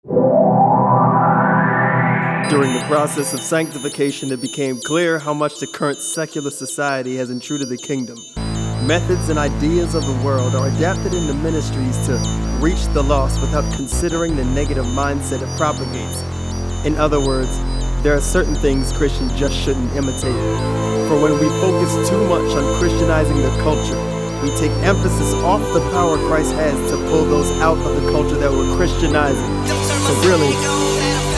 During the process of sanctification, it became clear how much the current secular society has intruded the kingdom. Methods and ideas of the world are adapted into ministries to reach the lost without considering the negative mindset it propagates. In other words, there are certain things Christians just shouldn't imitate. For when we focus too much on Christianizing the culture, we take emphasis off the power Christ has to pull those out of the culture that we're Christianizing. So really,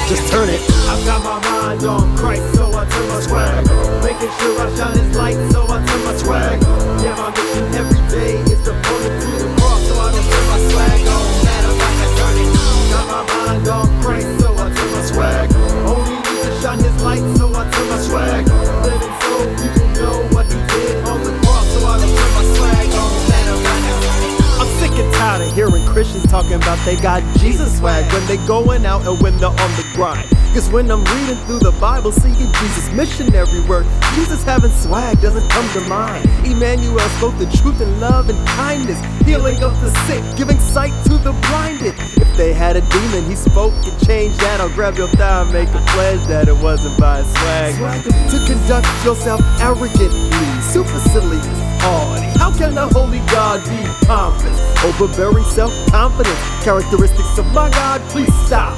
just turn it. I've got my mind on Christ, so I turn my swag. Making sure I shine His light, so I turn my swag. Yeah, my mission every day is to point it to the cross, so I don't turn my swag on. Matter of fact, I turn it. Got my mind on Christ, so I turn my swag. Only need to shine His light, so I turn my swag. Living so people know what He did on the cross, so I don't turn my swag on. Matter of fact, I turn it. I'm sick and tired of hearing Christians talking about they got Jesus swag when they going out and when they're on the grind. Cause when I'm reading through the Bible, seeing Jesus' missionary work, Jesus having swag doesn't come to mind. Emmanuel spoke the truth in love and kindness, healing of the sick, giving sight to the blinded. If they had a demon, He spoke and changed that. I'll grab your thigh and make a pledge that it wasn't by swag. To conduct yourself arrogantly, supercilious, hard. How can a holy God be pompous, overbearing self-confidence? Characteristics of my God, please stop.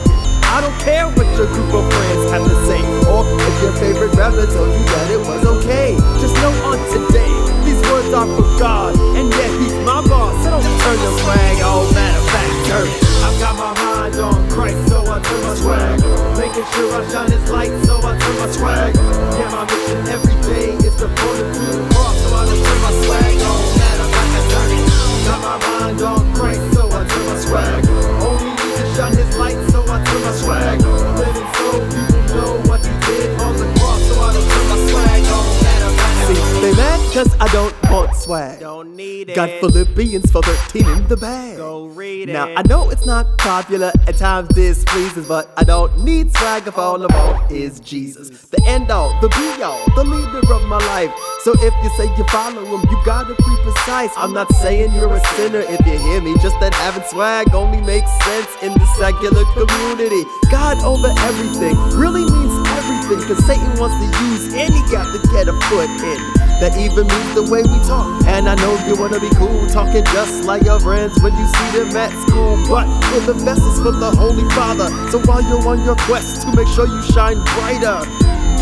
I don't care what your group of friends have to say, or if your favorite rapper told you that it was okay. Just know on today, these words are for God, and yet He's my boss, so don't turn your swag, oh matter of fact, turn it. I've got my mind on Christ, so I turn my swag. Making sure I shine His light, so I turn my swag. Yeah, my mission every day is to point it to the cross, so I don't turn my swag on. Matter of fact, I turn it. Got my mind on Christ, so I turn my swag. Only need to shine His light, so I turn my swag. Living so people know what He did on the cross, so I don't turn my swag on. Matter of fact, I turn it. They mad cause I don't want swag. Don't need it. Got Philippians 4:13 in the bag. Go read it. Now I know it's not popular, at times displeases, but I don't need swag if all I want is Jesus. The end all, the be all, the leader of my life. So if you say you follow Him, you gotta be precise. I'm not saying you're a sinner if you hear me, just that having swag only makes sense in the secular community. God over everything really means everything, cause Satan wants to use any gap to get a foot in. That even means the way we talk. And I know you wanna be cool, talking just like your friends when you see them at school, but we're the vessels for the Holy Father. So while you're on your quest to make sure you shine brighter,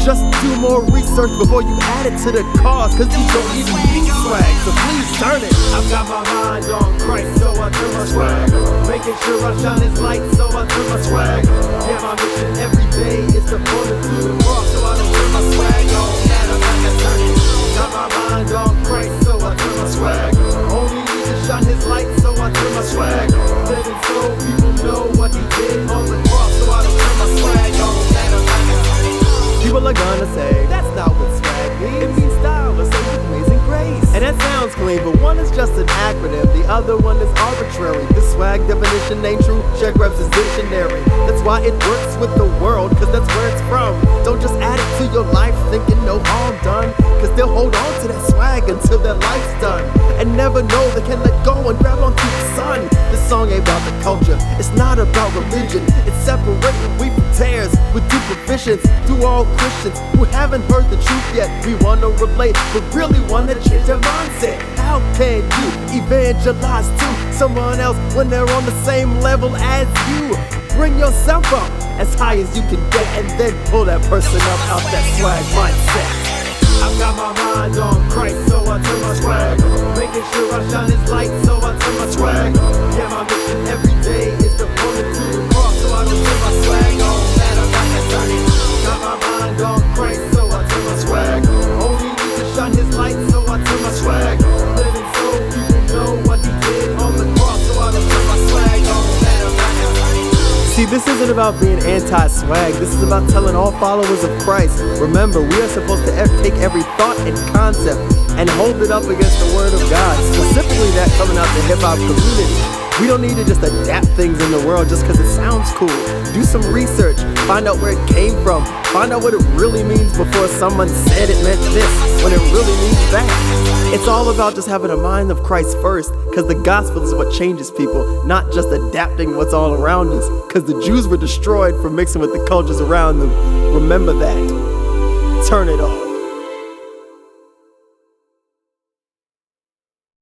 just do more research before you add it to the cause, cause you don't even need swag, so please turn it. I've got my mind on Christ, so I turn my swag. Making sure I shine His light, so I turn my swag. Yeah, my mission every day is to point it to the cross, so I don't turn my swag on. Matter of fact, I turn it. Got my mind on Christ, so I turn my swag. Only need to shine His light, so I turn my swag. Living so people know what He did on the cross, so I don't turn my swag on. Matter of fact, I turn it. People are gonna say, that's not what swag means. It means style, or saving amazing grace. And that sounds clean, but one is just an acronym, the other one is arbitrary. The swag definition ain't true, check Reb's dictionary. That's why it works with the world, cause that's where it's from. Don't just add it to your life thinking no harm done, cause they'll hold on to that swag until their life's done, and never know they can let go and grab onto the sun. This song ain't about the culture, it's not about religion. It's separating wheat from tares with two provisions. To all Christians who haven't heard the truth yet, we wanna relate, but really wanna change their mindset. How can you evangelize to someone else when they're on the same level as you? Bring yourself up as high as you can get, and then pull that person up out that swag mindset. I've got my mind on Christ, so I turn my swag. Making sure I shine His light, so I turn my swag. Yeah, my mission every day is to point it to the cross, so I don't turn my swag on. Matter of fact, I turn it. Got my mind on Christ, so I turn my swag. Only need to shine His light, so I turn my swag. Living so people know what He did on the cross, so I don't turn my swag on. Matter of fact, I turn it. See, this isn't about being anti-swag, this is about telling all followers of Christ, remember, we are supposed to take every thought and concept and hold it up against the word of God, specifically that coming out the hip-hop community. We don't need to just adapt things in the world just because it sounds cool. Do some research, find out where it came from, find out what it really means before someone said it meant this when it really means that. It's all about just having a mind of Christ first, because the gospel is what changes people, not just adapting what's all around us, because the Jews were destroyed for mixing with the cultures around them. Remember that. Turn it off.